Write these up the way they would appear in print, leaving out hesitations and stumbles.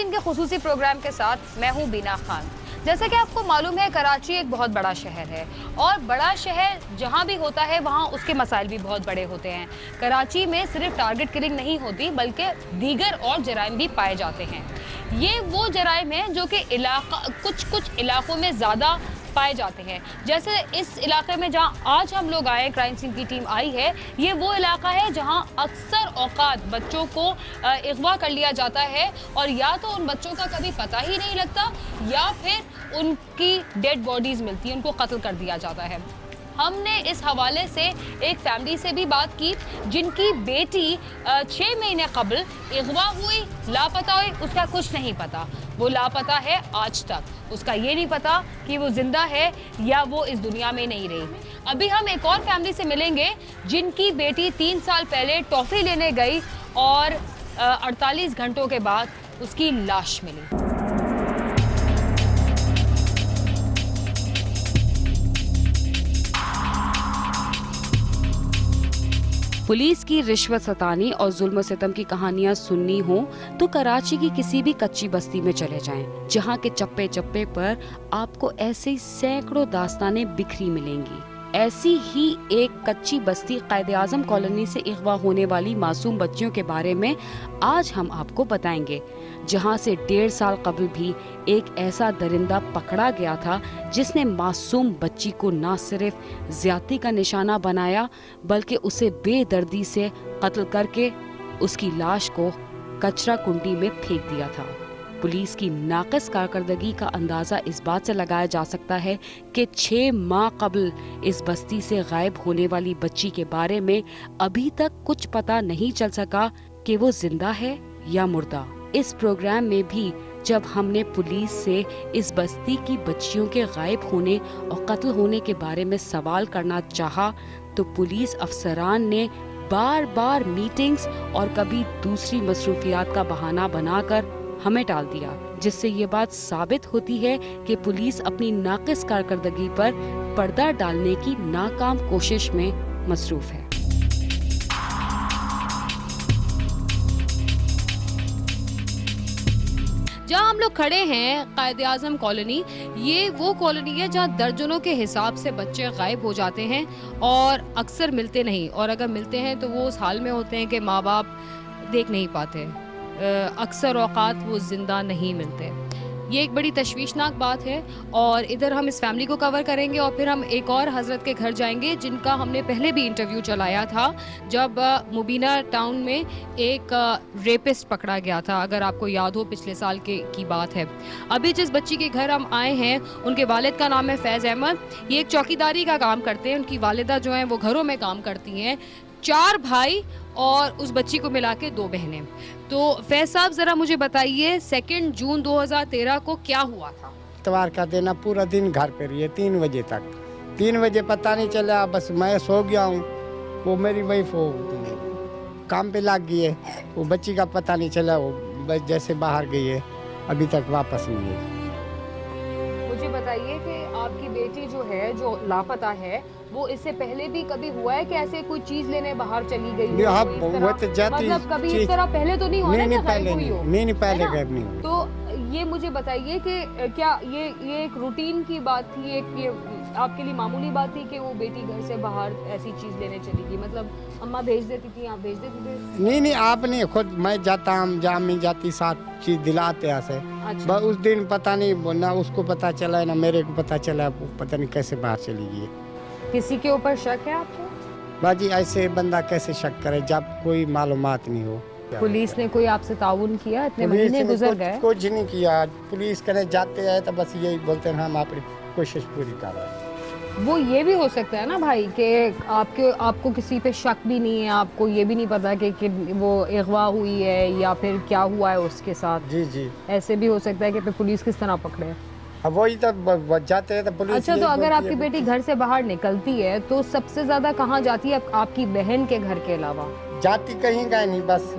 Crime scene के खुसूसी programme के साथ मैं हूं बीना खान। जैसा कि आपको मालूम है, कराची एक बहुत बड़ा शहर है और बड़ा शहर जहां भी होता है वहां उसके मसाइल भी बहुत बड़े होते हैं। कराची में सिर्फ टारगेट किलिंग नहीं होती बल्कि दीगर और जराइम भी पाए जाते हैं। ये वो जराइम हैं जो कि कुछ इलाकों में ज़्यादा पाए जाते हैं। जैसे इस इलाके में जहां आज हम लोग आए, क्राइम सीन की टीम आई है, ये वो इलाका है जहां अक्सर औकात बच्चों को अगवा कर लिया जाता है और या तो उन बच्चों का कभी पता ही नहीं लगता या फिर उनकी डेड बॉडीज मिलती है, उनको कत्ल कर दिया जाता है। हमने इस हवाले से एक फैमिली से भी बात की जिनकी बेटी 6 महीने कबल अगवा हुई, लापता हुई, उसका कुछ नहीं पता। वो लापता है आज तक। उसका ये नहीं पता कि वो जिंदा है या वो इस दुनिया में नहीं रही। अभी हम एक और फैमिली से मिलेंगे जिनकी बेटी 3 साल पहले टॉफी लेने गई और 48 घंटों के बाद उसकी लाश मिली। पुलिस की रिश्वत सतानी और जुल्म सितम की कहानियां सुननी हो तो कराची की किसी भी कच्ची बस्ती में चले जाएं, जहां के चप्पे चप्पे पर आपको ऐसे ही सैकड़ों दास्तानें बिखरी मिलेंगी। ऐसी ही एक कच्ची बस्ती कायद-ए-आज़म कॉलोनी से अगवा होने वाली मासूम बच्चियों के बारे में आज हम आपको बताएंगे, जहां से 1.5 साल कबल भी एक ऐसा दरिंदा पकड़ा गया था जिसने मासूम बच्ची को न सिर्फ ज्यादती का निशाना बनाया बल्कि उसे बेदर्दी से कत्ल करके उसकी लाश को कचरा कुंडी में फेंक दिया था। पुलिस की नाक़िस कारकर्दगी का अंदाजा इस बात से लगाया जा सकता है कि 6 माह कबल इस बस्ती से गायब होने वाली बच्ची के बारे में अभी तक कुछ पता नहीं चल सका कि वो जिंदा है या मुर्दा। इस प्रोग्राम में भी जब हमने पुलिस से इस बस्ती की बच्चियों के गायब होने और कत्ल होने के बारे में सवाल करना चाहा तो पुलिस अफसरान ने बार बार मीटिंग्स और कभी दूसरी मसरूफियात का बहाना बनाकर हमें टाल दिया, जिससे ये बात साबित होती है कि पुलिस अपनी नाक़िस कारकर्दगी पर पर्दा डालने की नाकाम कोशिश में मसरूफ है। जहाँ हम लोग खड़े हैं कायद-ए-आज़म कॉलोनी, ये वो कॉलोनी है जहाँ दर्जनों के हिसाब से बच्चे गायब हो जाते हैं और अक्सर मिलते नहीं, और अगर मिलते हैं तो वो उस हाल में होते हैं कि माँ बाप देख नहीं पाते। अक्सर औकात वो जिंदा नहीं मिलते। ये एक बड़ी तशवीशनाक बात है और इधर हम इस फैमिली को कवर करेंगे और फिर हम एक और हज़रत के घर जाएंगे जिनका हमने पहले भी इंटरव्यू चलाया था जब मुबीना टाउन में एक रेपिस्ट पकड़ा गया था, अगर आपको याद हो, पिछले साल की बात है। अभी जिस बच्ची के घर हम आए हैं उनके वालिद का नाम है फैज़ अहमद। ये एक चौकीदारी का काम करते हैं। उनकी वालिदा जो हैं वो घरों में काम करती हैं। 4 भाई और उस बच्ची को मिला के 2 बहनें। तो फैज साहब ज़रा मुझे बताइए 2 जून 2013 को क्या हुआ था? इतवार का दिन पूरा दिन घर पे रही है 3 बजे तक। 3 बजे पता नहीं चला, बस मैं सो गया हूँ। वो मेरी वाइफ वो काम पे लग गई है, वो बच्ची का पता नहीं चला, वो बस जैसे बाहर गई है, अभी तक वापस नहीं है। मुझे बताइए कि आपकी बेटी जो है, जो लापता है, वो इससे पहले भी कभी हुआ है कि ऐसे कोई चीज लेने बाहर चली गई? हाँ, वो तो जाती, मतलब कभी इस तरह पहले तो नहीं हुआ? नहीं, पहले नहीं, पहले गायब नहीं हुई। तो ये मुझे बताइए कि क्या ये एक रूटीन की बात थी, ये आपके लिए मामूली बात थी कि वो बेटी घर से बाहर ऐसी चीज लेने चली गई? मतलब अम्मा भेज देती थी, आप भेज देते थे? नहीं, आप नहीं, खुद मैं जाता, हम जामी जाती, साथ चीज दिलाते ऐसे। अच्छा। उस दिन पता नहीं, ना उसको पता चला ना मेरे को पता चला, पता नहीं कैसे बाहर चली गई। किसी के ऊपर शक है आपको? बाजी ऐसे बंदा कैसे शक करे जब कोई मालूमात नहीं हो? पुलिस ने कोई आपसे ताउन किया? इतने महीने गुजर गए, कुछ नहीं किया। पुलिस करने जाते हैं तो बस यही बोलते हैं हम अपनी कोशिश पूरी कर रहे हैं। वो ये भी हो सकता है ना भाई कि आपको किसी पे शक भी नहीं है, आपको ये भी नहीं पता कि वो अगवा हुई है या फिर क्या हुआ है उसके साथ। जी ऐसे भी हो सकता है कि पुलिस किस तरह पकड़े। अब वही तो जाते हैं तो पुलिस। अच्छा, तो अगर आपकी बेटी घर से बाहर निकलती है तो सबसे ज्यादा कहाँ जाती है आपकी बहन के घर के अलावा? जाती कहीं गए नहीं, बस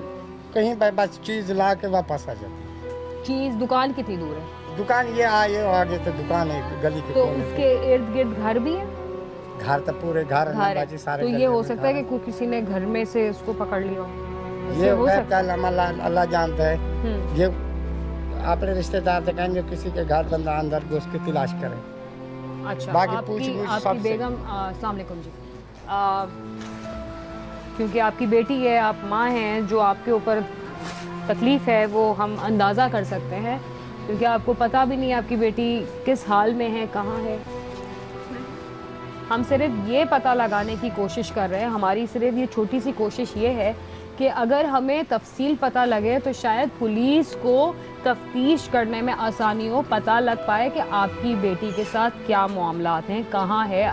कहीं बस चीज ला के वापस आ जाती। चीज? दुकान कितनी दूर है? दुकान ये आगे तो दुकान है गली के। तो उसके इर्द गिर्द घर भी है? घर तो पूरे घर है सारे। तो ये हो सकता है कि किसी ने घर में से उसको पकड़ लिया हो। ये हो सकता है, अल्लाह जानता है। ये अपने रिश्तेदार से कहेंगे किसी के घर बंदा अंदर घुस के तलाश करें। अच्छा, बाकी आपकी बेगम, अस्सलाम वालेकुम जी, क्योंकि आपकी बेटी है, आप माँ हैं, जो आपके ऊपर तकलीफ़ है वो हम अंदाज़ा कर सकते हैं, क्योंकि आपको पता भी नहीं है आपकी बेटी किस हाल में है, कहाँ है। हम सिर्फ ये पता लगाने की कोशिश कर रहे हैं, हमारी सिर्फ ये छोटी सी कोशिश ये है कि अगर हमें तफसील पता लगे तो शायद पुलिस को तफ्तीश करने में आसानी हो, पता लग पाए कि आपकी बेटी के साथ क्या मामलात हैं, कहाँ है।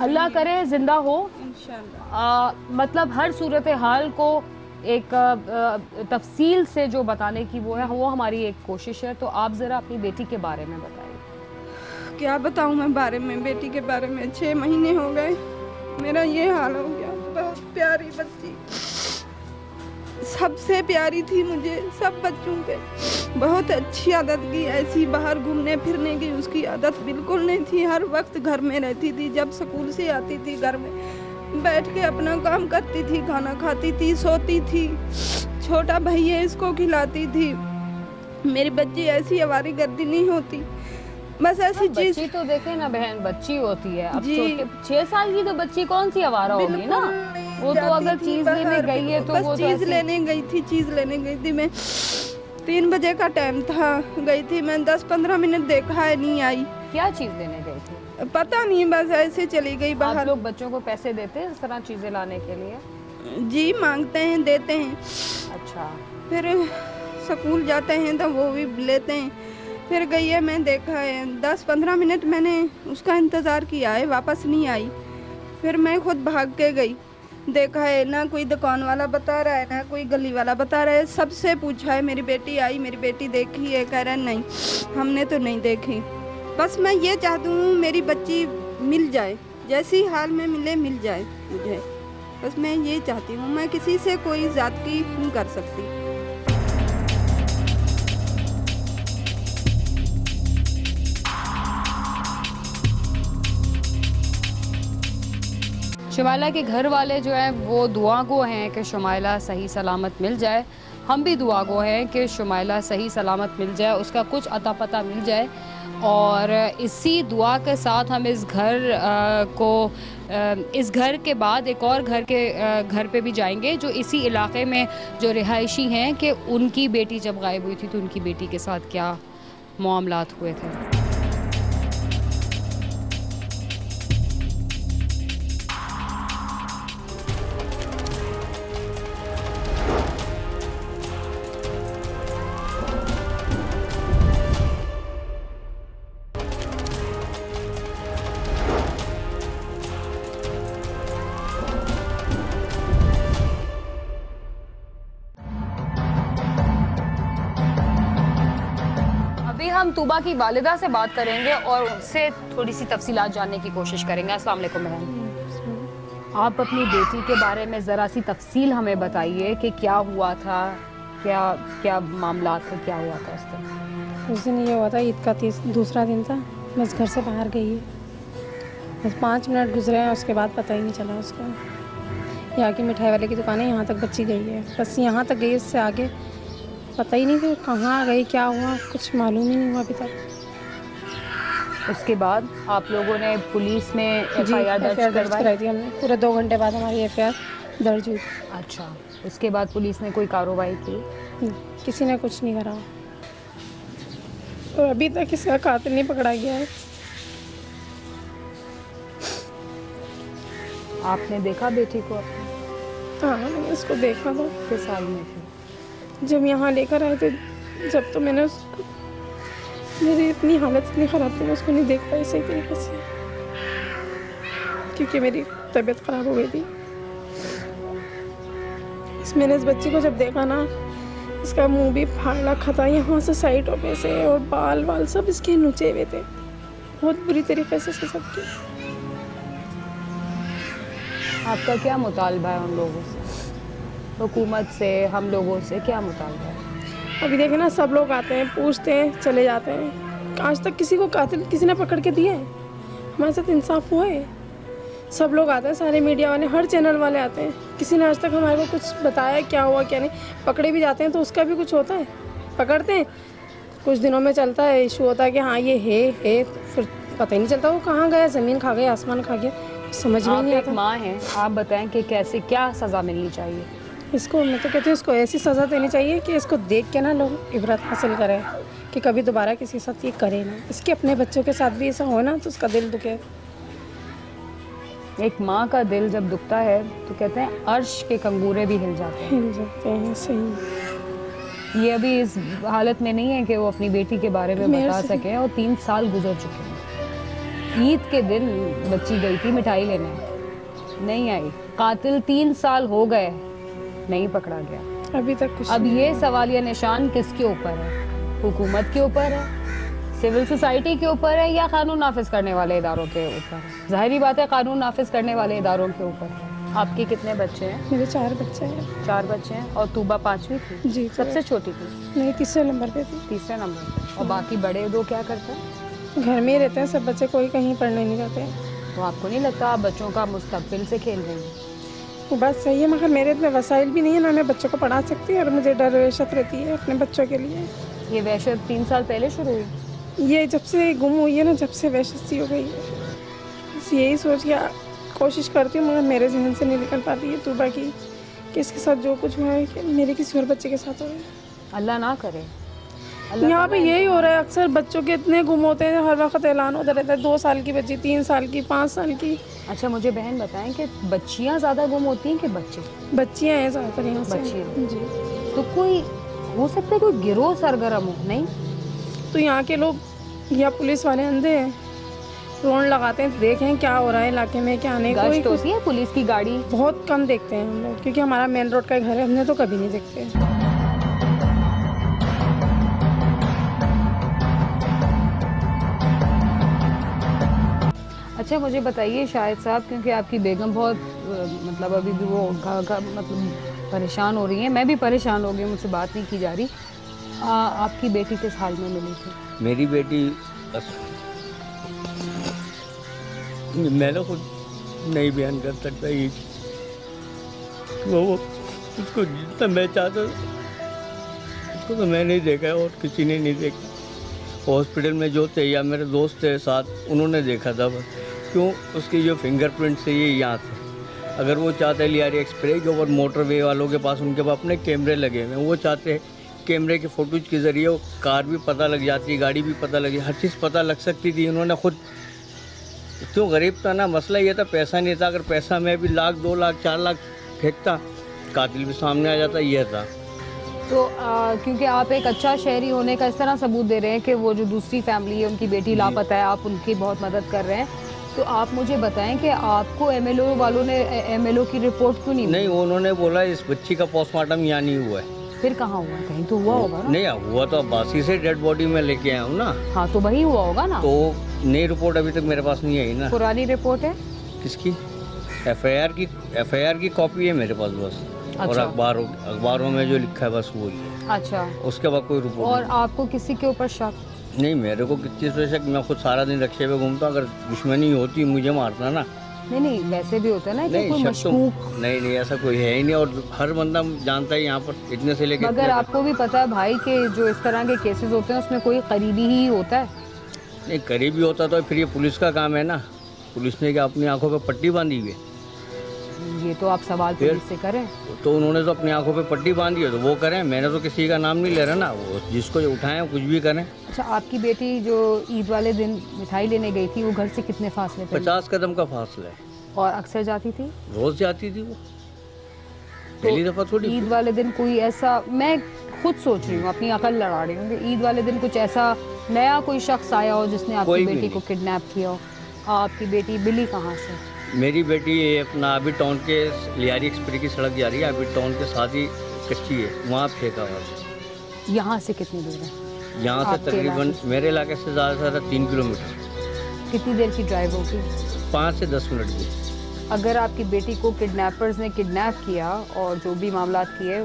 अल्लाह करे ज़िंदा हो इंशाअल्लाह। मतलब हर सूरत हाल को एक तफसील से जो बताने की वो है, वो हमारी एक कोशिश है। तो आप ज़रा अपनी बेटी के बारे में बताइए। क्या बताऊं मैं बारे में, बेटी के बारे में। 6 महीने हो गए मेरा ये हाल हो गया। बहुत प्यारी बच्ची, सबसे प्यारी थी मुझे, सब बच्चों पे। बहुत अच्छी आदत की, ऐसी बाहर घूमने फिरने की उसकी आदत बिल्कुल नहीं थी। हर वक्त घर में रहती थी। जब स्कूल से आती थी घर में बैठ के अपना काम करती थी, खाना खाती थी, सोती थी, छोटा भैया इसको खिलाती थी। मेरी बच्ची ऐसी आवारी गर्दी नहीं होती, बस ऐसी चीज। बच्ची तो देखे ना बहन, बच्ची होती है। अब 6 साल की तो बच्ची कौन सी आवारा होगी ना। वो तो अगर चीज लेने गई है तो वो चीज लेने गई थी, चीज लेने गई थी। मैं 3 बजे का टाइम था, गई थी मैं, 10-15 मिनट देखा है, नहीं आई। क्या चीज लेने गई थी पता नहीं, बस ऐसे चली गई बाहर। आप लोग बच्चों को पैसे देते हैं इस तरह चीजें लाने के लिए? जी, मांगते हैं, देते हैं। अच्छा, फिर स्कूल जाते हैं तो वो भी लेते हैं। फिर गई है, मैं देखा है 10-15 मिनट मैंने उसका इंतज़ार किया है, वापस नहीं आई। फिर मैं खुद भाग के गई, देखा है ना कोई दुकान वाला बता रहा है ना कोई गली वाला बता रहा है। सबसे पूछा है, मेरी बेटी आई, मेरी बेटी देखी है? कह रहा है नहीं, हमने तो नहीं देखी। बस मैं ये चाहती हूँ मेरी बच्ची मिल जाए, जैसी हाल में मिले मिल जाए मुझे। बस मैं ये चाहती हूँ, मैं किसी से कोई ज़्यादती नहीं कर सकती। शुमाइला के घर वाले जो हैं वो दुआ गो हैं कि शुमाइला सही सलामत मिल जाए। हम भी दुआ गो हैं कि शुमाइला सही सलामत मिल जाए, उसका कुछ अता पता मिल जाए। और इसी दुआ के साथ हम इस घर के बाद एक और घर पे भी जाएंगे जो इसी इलाके में जो रिहायशी हैं, कि उनकी बेटी जब गायब हुई थी तो उनकी बेटी के साथ क्या मामलात हुए थे। हम तूबा की वालिदा से बात करेंगे और उनसे थोड़ी सी तफसीलात जानने की कोशिश करेंगे। अस्सलाम वालेकुम बहन, आप अपनी बेटी के बारे में ज़रा सी तफसील हमें बताइए कि क्या हुआ था, क्या मामला थे, क्या हुआ था उस दिन? उस दिन ये हुआ था, ईद का दूसरा दिन था। बस घर से बाहर गई है, बस 5 मिनट गुजरे हैं, उसके बाद पता ही नहीं चला उसका। यहाँ की मिठाई वाले की दुकान है, यहाँ तक बच्ची गई है, बस यहाँ तक गई, इससे आगे पता ही नहीं फिर कहाँ गई, क्या हुआ, कुछ मालूम ही नहीं हुआ अभी तक। उसके बाद आप लोगों ने पुलिस में FIR दर्ज कराई थी हमने। पूरे 2 घंटे बाद हमारी FIR दर्ज हुई। अच्छा, उसके बाद पुलिस ने कोई कार्रवाई की? किसी ने कुछ नहीं करा और अभी तक इसका कातिल नहीं पकड़ा गया है। आपने देखा बेटी को? हाँ, मैंने उसको देखा था। किस हाल में थी जब यहाँ लेकर आए थे? जब तो मैंने उसको, मेरी इतनी हालत इतनी ख़राब थी, मैं उसको नहीं देख पाई सही तरीके से, क्योंकि मेरी तबीयत ख़राब हो गई थी। मैंने इस बच्ची को जब देखा ना, इसका मुंह भी फाड़ा खता यहाँ से साइडों पे से, और बाल वाल सब इसके नुचे हुए थे, बहुत बुरी तरीके से सबकी। आपका क्या मुतालबा है उन लोगों से, हुकूमत से, हम लोगों से, क्या मुतालबा है? अभी देखे ना, सब लोग आते हैं, पूछते हैं, चले जाते हैं। आज तक किसी को कातिल किसी ने पकड़ के दिए? हमारे साथ इंसाफ हुआ है? सब लोग आते हैं, सारे मीडिया वाले, हर चैनल वाले आते हैं, किसी ने आज तक हमारे को कुछ बताया क्या हुआ क्या नहीं। पकड़े भी जाते हैं तो उसका भी कुछ होता है? पकड़ते हैं, कुछ दिनों में चलता है इशू होता है कि हाँ ये है, फिर पता ही नहीं चलता वो कहाँ गया, ज़मीन खा गया, आसमान खा गया, समझ में ही नहीं आप एक आता। माँ हैं, आप बताएं कि कैसे क्या सज़ा मिलनी चाहिए? इसको मैं तो कहती हूँ इसको ऐसी सज़ा देनी चाहिए कि इसको देख के ना लोग इबरत हासिल करें कि कभी दोबारा किसी के साथ ये करे ना। इसके अपने बच्चों के साथ भी ऐसा हो ना तो उसका दिल दुखे। एक माँ का दिल जब दुखता है तो कहते हैं अर्श के कंगूरे भी हिल जाते हैं। हिल जाते हैं, सही। ये अभी इस हालत में नहीं है कि वो अपनी बेटी के बारे में मेरे बता से- सकें, और 3 साल गुजर चुके हैं। ईद के दिन बच्ची गई थी मिठाई लेने, नहीं आई। कातिल 3 साल हो गए, नहीं पकड़ा गया। अभी तक कुछ अब ये सवालिया निशान किसके ऊपर है? हुकूमत के ऊपर है, सिविल सोसाइटी के ऊपर है, या कानून नाफिज करने वाले इदारों के ऊपर है? जाहिर बात है कानून नाफिज करने वाले इदारों के ऊपर है। आपके कितने बच्चे हैं? मेरे 4 बच्चे हैं। 4 बच्चे हैं। और तूबा 5वीं थी? जी, सबसे छोटी थी? नहीं, 3रे नंबर पे थी। 3रे नंबर पे। और बाकी बड़े 2 क्या करते हैं? घर में ही रहते हैं सब बच्चे, कोई कहीं पढ़ने नहीं जाते हैं। तो आपको नहीं लगता आप बच्चों का मुस्तकबिल से खेल रही हैं? वो बात सही है, मगर मेरे इतने वसाइल भी नहीं है ना मैं बच्चों को पढ़ा सकती हूँ, और मुझे डर वहशत रहती है अपने बच्चों के लिए। ये वहशत 3 साल पहले शुरू हुई? ये जब से गुम हुई है ना, जब से वहशत सी हो गई है। बस यही सोच के कोशिश करती हूँ, मगर मेरे जहन से नहीं निकल पाती है तूबा की कि इसके साथ जो कुछ हुआ है कि मेरे किसी और बच्चे के साथ हो रहा अल्लाह ना करे। है। यहाँ पे यही हो रहा है, अक्सर बच्चों के इतने गुम होते हैं, हर वक्त ऐलान होता रहता है 2 साल की बच्ची, 3 साल की, 5 साल की। अच्छा मुझे बहन बताएं कि बच्चियाँ ज़्यादा गुम होती हैं कि बच्चे? बच्चियाँ हैं ज़्यादातर यहाँ से। बच्चियाँ। जी। तो कोई हो सकता है कोई गिरोह सरगर्म हो? नहीं तो यहाँ के लोग या पुलिस वाले अंधे हैं, रोन लगाते हैं, देखें क्या हो रहा है इलाके में, क्या नहीं। कोई गश्त होती है पुलिस की गाड़ी? बहुत कम देखते हैं हम लोग, क्योंकि हमारा मेन रोड का घर है, हमने तो कभी नहीं देखते। अच्छा मुझे बताइए शाहिद साहब, क्योंकि आपकी बेगम बहुत मतलब अभी भी वो मतलब परेशान हो रही है, मैं भी परेशान हो गई, मुझसे बात नहीं की जा रही। आपकी बेटी किस हाल में मिली थी? मेरी बेटी बस मैं तो खुद नहीं बयान कर सकता ये वो उसको जितना मैं चाहता उसको तो मैं नहीं देखा और किसी ने नहीं देखा। हॉस्पिटल में जो थे या मेरे दोस्त थे साथ उन्होंने देखा था, बस क्यों उसकी जो फिंगरप्रिंट से ये यहाँ थे। अगर वो चाहते लियारी एक्सप्रेस के ऊपर मोटरवे वालों के पास उनके पास अपने कैमरे लगे हुए हैं, वो चाहते कैमरे के फोटोज के ज़रिए वो कार भी पता लग जाती, गाड़ी भी पता लगी, हर चीज़ पता लग सकती थी। उन्होंने खुद क्यों गरीब था ना, मसला ये था पैसा नहीं था। अगर पैसा मैं भी 1 लाख 2 लाख 4 लाख फेंकता कातिल भी सामने आ जाता, यह था। तो क्योंकि आप एक अच्छा शहरी होने का इस तरह सबूत दे रहे हैं कि वो जो दूसरी फैमिली है उनकी बेटी लापता है, आप उनकी बहुत मदद कर रहे हैं, तो आप मुझे बताएं कि आपको एमएलओ वालों ने एमएलओ की रिपोर्ट क्यों नहीं? नहीं, उन्होंने बोला इस बच्ची का पोस्टमार्टम यहाँ नहीं हुआ है। फिर कहाँ हुआ? कहीं तो हुआ होगा ना? नहीं हुआ तो बासी से डेड बॉडी में लेके आया हूँ ना। हाँ तो वही हुआ होगा ना। तो नई रिपोर्ट अभी तक मेरे पास नहीं आई ना। पुरानी रिपोर्ट है किसकी? एफआईआर की कॉपी है मेरे पास बस। और अच्छा। अखबारों में जो लिखा है बस वही है। अच्छा, उसके बाद कोई रिपोर्ट और आपको किसी के ऊपर शक? नहीं, मेरे को किस चीज़ पे शक? मैं खुद सारा दिन रक्षे पे घूमता, अगर दुश्मनी होती मुझे मारता ना। नहीं वैसे भी होता है ना कि कोई नहीं, शक तो मशकूक। नहीं ऐसा कोई है ही नहीं, और हर बंदा जानता है यहाँ पर इतने से लेकर मगर आपको भी पता है भाई कि जो इस तरह के केसेस होते हैं उसमें कोई करीबी ही होता है। नहीं, करीबी होता तो फिर ये पुलिस का काम है ना। पुलिस ने क्या अपनी आंखों पे पट्टी बांधी हुई है? ये तो आप सवाल फिर? पुलिस से करें। तो उन्होंने तो अपनी आंखों पे पट्टी बांधी है तो वो करें, मैंने तो किसी का नाम नहीं ले रहा ना। वो जिसको उठाएं कुछ भी करें। अच्छा, आपकी बेटी जो ईद वाले दिन मिठाई लेने गई थी वो घर से कितने फासले पे? 50 कदम का फासला है। और अक्सर जाती थी? रोज जाती थी वो, पहली दफा थोड़ी। ईद वाले दिन कोई ऐसा, मैं खुद सोच रही हूँ, अपनी अकल लड़ा रही हूँ कि ईद वाले दिन कुछ ऐसा नया कोई शख्स आया हो जिसने आपकी कोई भी बेटी को किडनैप किया हो? आपकी बेटी बिली कहाँ से? मेरी बेटी ये अपना अभी टाउन के लियारी एक्सप्रेस की सड़क जा रही है, अभी टाउन के साथ ही कच्ची है, वहाँ फेंका हुआ। यहाँ से कितनी दूर है? यहाँ से आपके तकरीबन इलाके मेरे इलाके से ज़्यादा से ज़्यादा 3 किलोमीटर। कितनी देर की ड्राइव होगी? 5 से 10 मिनट की। अगर आपकी बेटी को किडनैपर्स ने किडनैप किया और जो भी मामला किए,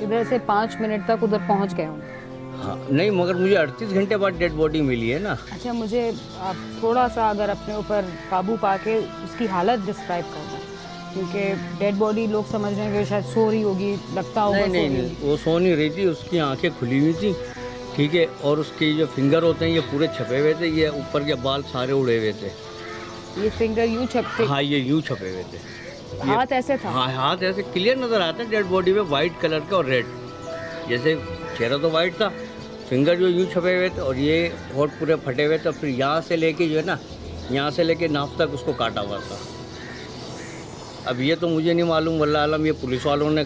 इधर से 5 मिनट तक उधर पहुंच गए होंगे। हाँ नहीं, मगर मुझे 38 घंटे बाद डेड बॉडी मिली है ना। अच्छा, मुझे आप थोड़ा सा अगर अपने ऊपर काबू पा के उसकी हालत डिस्क्राइब करना। क्योंकि डेड बॉडी लोग समझ रहे हैं कि शायद सो रही होगी, लगता होगा। नहीं, वो सो नहीं रही थी, उसकी आंखें खुली हुई थी, ठीक है, और उसके जो फिंगर होते हैं ये पूरे छपे हुए थे, ये ऊपर के बाल सारे उड़े हुए थे। ये फिंगर यूं छपते? हाँ, ये यूं छपे हुए थे। हाथ ऐसे था? हाँ, हाथ ऐसे क्लियर नजर आता है डेड बॉडी में, वाइट कलर का और रेड, जैसे चेहरा तो वाइट था, फिंगर जो यूं छपे हुए थे और ये होठ पूरे फटे हुए थे। फिर यहाँ से लेके जो है ना, यहाँ से लेके नाक तक उसको काटा हुआ था। अब ये तो मुझे नहीं मालूम, वल्लाह आलम ये पुलिस वालों ने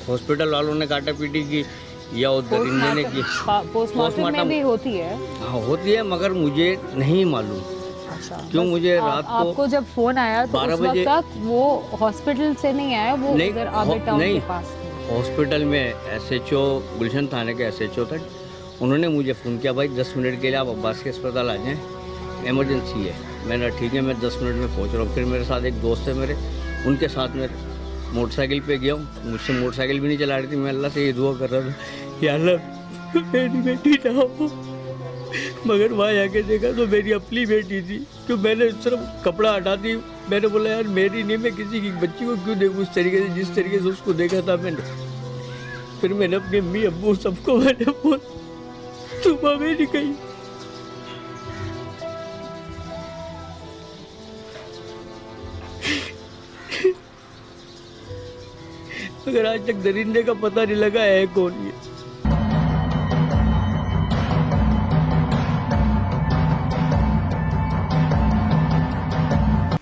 हॉस्पिटल वालों ने काटा पीटी की या उधर इन्होंने की। पोस्टमार्टम में भी होती है? हाँ, होती है, मगर मुझे नहीं मालूम। अच्छा, क्यों? मुझे रात को आपको जब फोन आया तो 12 उस वक्त बजे तक वो हॉस्पिटल से नहीं आया, वो उधर आबे टाउन के पास? हॉस्पिटल में SHO गुलशन थाने के SHO थे, उन्होंने मुझे फ़ोन किया, भाई 10 मिनट के लिए आप अब्बास के अस्पताल आ जाएं, इमरजेंसी है। मैंने ठीक है, मैं 10 मिनट में पहुंच रहा हूँ। फिर मेरे साथ एक दोस्त है मेरे, उनके साथ में मोटरसाइकिल पे गया हूँ। मुझसे मोटरसाइकिल भी नहीं चला रही थी, मैं अल्लाह से ये दुआ कर रहा था, या अल्लाह मेरी बेटी ना हो। मगर वहाँ जाके देखा तो मेरी अपनी बेटी थी, तो मैंने सिर्फ कपड़ा हटा दी। मैंने बोला यार मेरी नहीं, मैं किसी की बच्ची को क्यों देखूँ उस तरीके से जिस तरीके से उसको देखा था मैंने। फिर मैंने अपने अम्मी अब्बू सबको मैंने बोला, सुबह मेरी गई। मगर आज तक दरिंदे का पता नहीं लगा है कौन ये।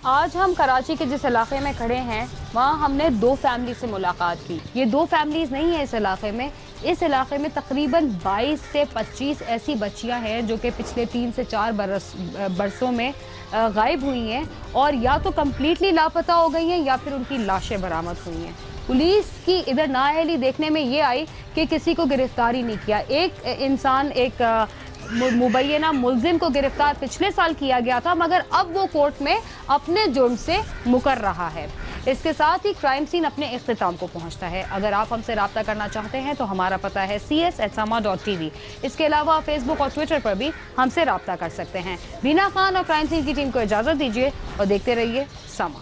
आज हम कराची के जिस इलाके में खड़े हैं वहाँ हमने 2 फैमिली से मुलाकात की। ये 2 फैमिलीज नहीं है इस इलाके में। इस इलाके में तकरीबन 22 से 25 ऐसी बच्चियां हैं जो कि पिछले 3 से 4 बरसों में गायब हुई हैं और या तो कम्प्लीटली लापता हो गई हैं या फिर उनकी लाशें बरामद हुई हैं। पुलिस की इधर नाअहली देखने में ये आई कि किसी को गिरफ्तारी नहीं किया। एक इंसान, एक मुबैना मुल्जिम को गिरफ्तार पिछले साल किया गया था, मगर अब वो कोर्ट में अपने जुर्म से मुकर रहा है। इसके साथ ही क्राइम सीन अपने इख्तिताम को पहुंचता है। अगर आप हमसे रब्ता करना चाहते हैं तो हमारा पता है cs@sama.tv। इसके अलावा आप फेसबुक और ट्विटर पर भी हमसे रब्ता कर सकते हैं। बीना खान और क्राइम सीन की टीम को इजाज़त दीजिए और देखते रहिए समा।